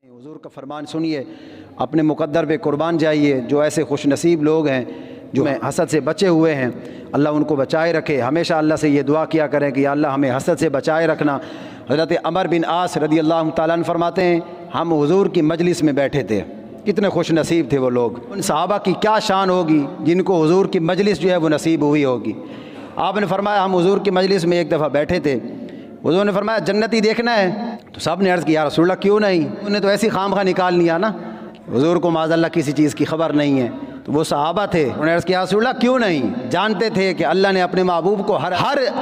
हुजूर का फरमान सुनिए, अपने मुकद्दर पे कुर्बान जाइए। जो ऐसे खुश नसीब लोग हैं जो हसद से बचे हुए हैं, अल्लाह उनको बचाए रखे। हमेशा अल्लाह से ये दुआ किया करें कि या अल्लाह हमें हसद से बचाए रखना। हज़रत अमर बिन आस रदी अल्लाह तआला अन्हु फरमाते हैं, हम हुजूर की मजलिस में बैठे थे, कितने खुश नसीब थे वो लोग। उन सहाबा की क्या शान होगी जिनको हुजूर की मजलिस जो है वो नसीब हुई होगी। आपने फरमाया हम हुजूर की मजलिस में एक दफ़ा बैठे थे, हुजूर ने फरमाया जन्नती देखना है, तो सब ने अर्ज़ किया या रसूलल्लाह क्यों नहीं, उन्हें तो ऐसी खामखा निकाल लिया ना, हुजूर को माज़अल्लाह किसी चीज़ की खबर नहीं है। तो वो सहाबा थे, उन्होंने अर्ज़ किया रसूलल्लाह क्यों नहीं, जानते थे कि अल्लाह ने अपने महबूब को हर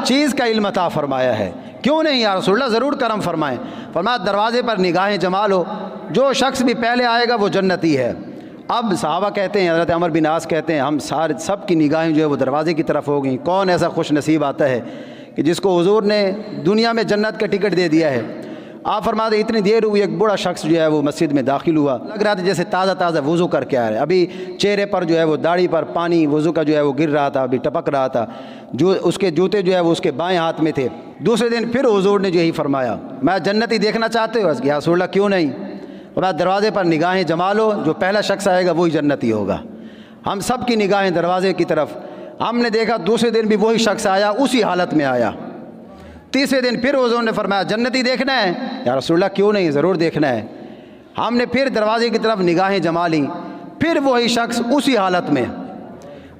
चीज़ का इल्म अता फरमाया है, क्यों नहीं या रसूलल्लाह ज़रूर करम फरमाएं। फरमाया दरवाज़े पर निगाहें जमा लो, जो शख्स भी पहले आएगा वो जन्नती है। अब सहाबा कहते हैं, हज़रत अमर बिन आस कहते हैं, हम सारे सब की निगाहें जो है वो दरवाज़े की तरफ हो गई। कौन ऐसा खुश नसीब आता है कि जिसको हुजूर ने दुनिया में जन्नत का टिकट दे दिया है। आप फरमाते इतनी देर हुई, एक बूढ़ा शख्स जो है वो मस्जिद में दाखिल हुआ, लग रहा था जैसे ताज़ा ताज़ा वज़ू करके आ रहा है। अभी चेहरे पर जो है वो दाढ़ी पर पानी वज़ू का जो है वो गिर रहा था, अभी टपक रहा था। जो उसके जूते जो है वो उसके बाएं हाथ में थे। दूसरे दिन फिर हुजूर ने जो यही फरमाया, मैं जन्नती देखना चाहते हो, या रसूलल्लाह क्यों नहीं। और दरवाज़े पर निगाहें जमा लो, जो पहला शख्स आएगा वही जन्नती होगा। हम सब की निगाहें दरवाज़े की तरफ, हमने देखा दूसरे दिन भी वही शख्स आया, उसी हालत में आया। तीसरे दिन फिर हुजूर ने फरमाया जन्नती देखना है, या रसूलल्लाह क्यों नहीं, ज़रूर देखना है। हमने फिर दरवाजे की तरफ निगाहें जमा ली, फिर वही शख्स उसी हालत में।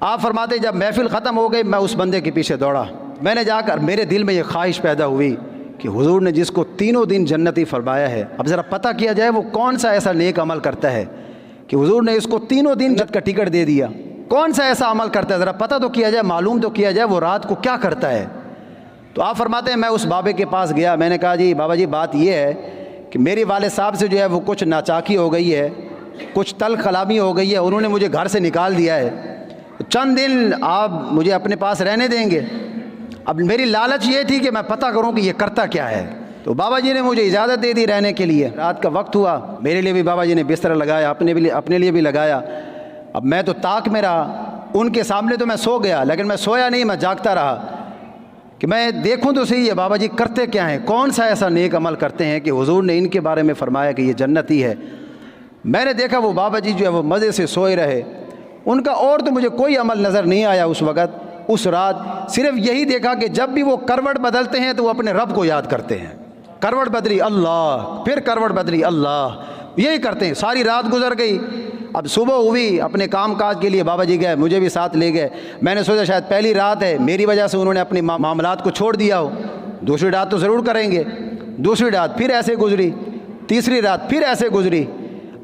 आप फरमाते जब महफिल ख़त्म हो गई, मैं उस बंदे के पीछे दौड़ा। मैंने जाकर मेरे दिल में ये ख्वाहिश पैदा हुई कि हुजूर ने जिसको तीनों दिन जन्नती फरमाया है, अब ज़रा पता किया जाए वो कौन सा ऐसा नेक अमल करता है कि हुजूर ने इसको तीनों दिन जन्नत का टिकट दे दिया। कौन सा ऐसा अमल करता है, ज़रा पता तो किया जाए, मालूम तो किया जाए वो रात को क्या करता है। तो आप फरमाते हैं मैं उस बाबे के पास गया, मैंने कहा जी बाबा जी बात ये है कि मेरे वाले साहब से जो है वो कुछ नाचाकी हो गई है, कुछ तल खलामी हो गई है, उन्होंने मुझे घर से निकाल दिया है, तो चंद दिन आप मुझे अपने पास रहने देंगे। अब मेरी लालच ये थी कि मैं पता करूं कि ये करता क्या है। तो बाबा जी ने मुझे इजाज़त दे दी रहने के लिए। रात का वक्त हुआ, मेरे लिए भी बाबा जी ने बिस्तर लगाया, अपने लिए भी लगाया। अब मैं तो ताक में रहा, उनके सामने तो मैं सो गया, लेकिन मैं सोया नहीं, मैं जागता रहा कि मैं देखूं तो सही है बाबा जी करते क्या हैं, कौन सा ऐसा नेक अमल करते हैं कि हुजूर ने इनके बारे में फरमाया कि ये जन्नती है। मैंने देखा वो बाबा जी जो है वो मज़े से सोए रहे, उनका और तो मुझे कोई अमल नज़र नहीं आया उस वक़्त। उस रात सिर्फ यही देखा कि जब भी वो करवट बदलते हैं तो वो अपने रब को याद करते हैं। करवट बदली अल्लाह, फिर करवट बदली अल्लाह, यही करते हैं। सारी रात गुजर गई। अब सुबह हुई, अपने काम काज के लिए बाबा जी गए, मुझे भी साथ ले गए। मैंने सोचा शायद पहली रात है, मेरी वजह से उन्होंने अपने मामलात को छोड़ दिया हो, दूसरी रात तो ज़रूर करेंगे। दूसरी रात फिर ऐसे गुजरी, तीसरी रात फिर ऐसे गुजरी।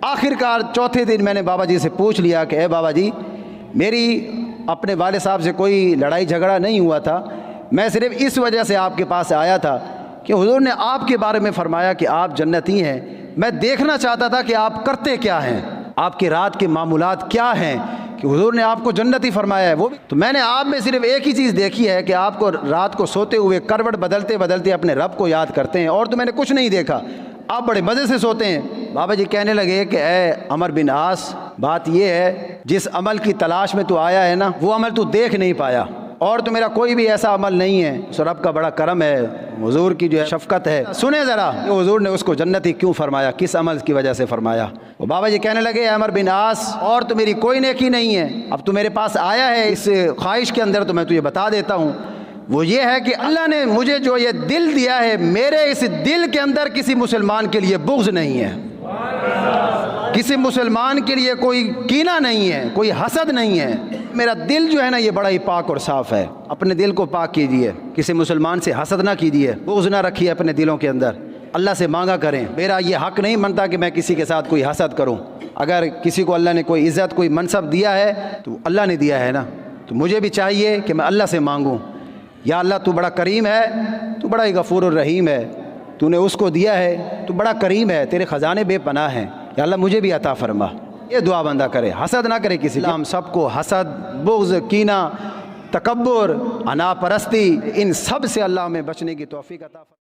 आखिरकार चौथे दिन मैंने बाबा जी से पूछ लिया कि ए बाबा जी, मेरी अपने वाले साहब से कोई लड़ाई झगड़ा नहीं हुआ था, मैं सिर्फ इस वजह से आपके पास आया था कि हुजूर ने आपके बारे में फरमाया कि आप जन्नती हैं। मैं देखना चाहता था कि आप करते क्या हैं, आपके रात के मामूलात क्या हैं कि हुजूर ने आपको जन्नती फरमाया है। वो भी तो मैंने आप में सिर्फ एक ही चीज़ देखी है कि आपको रात को सोते हुए करवट बदलते बदलते अपने रब को याद करते हैं, और तो मैंने कुछ नहीं देखा, आप बड़े मज़े से सोते हैं। बाबा जी कहने लगे कि ए अमर बिन आस, बात ये है जिस अमल की तलाश में तू आया है ना, वो अमल तू देख नहीं पाया, और तो मेरा कोई भी ऐसा अमल नहीं है। उस रब का बड़ा करम है, हुजूर की जो है शफकत है। सुने ज़रा हुजूर ने उसको जन्नती क्यों फरमाया, किस अमल की वजह से फरमाया। वो बाबा जी कहने लगे अमर बिन आस, और तो मेरी कोई नेकी नहीं है, अब तू मेरे पास आया है इस ख्वाहिश के अंदर, तो मैं तुझे बता देता हूँ। वो ये है कि अल्लाह ने मुझे जो ये दिल दिया है, मेरे इस दिल के अंदर किसी मुसलमान के लिए बुग़्ज़ नहीं है, किसी मुसलमान के लिए कोई कीना नहीं है, कोई हसद नहीं है। मेरा दिल जो है ना ये बड़ा ही पाक और साफ़ है। अपने दिल को पाक कीजिए, किसी मुसलमान से हसद ना कीजिए, बुग़्ज़ ना रखिए अपने दिलों के अंदर, अल्लाह से मांगा करें। मेरा ये हक़ नहीं बनता कि मैं किसी के साथ कोई हसद करूं। अगर किसी को अल्लाह ने कोई इज़्ज़त कोई मनसब दिया है तो अल्लाह ने दिया है ना, तो मुझे भी चाहिए कि मैं अल्लाह से मांगूँ, या अल्लाह तू बड़ा करीम है, तू बड़ा ही गफ़ूर और रहीम है, तूने उसको दिया है, तू बड़ा करीम है, तेरे ख़जाने बेपनाह हैं, या अल्लाह मुझे भी अता फरमा। ये दुआ बंदा करे, हसद ना करे किसी। हम सबको हसद, बुग़्ज़, कीना, तकब्बुर, अना परस्ती, इन सब से अल्लाह में बचने की तौफ़ीक़ अता फरमा।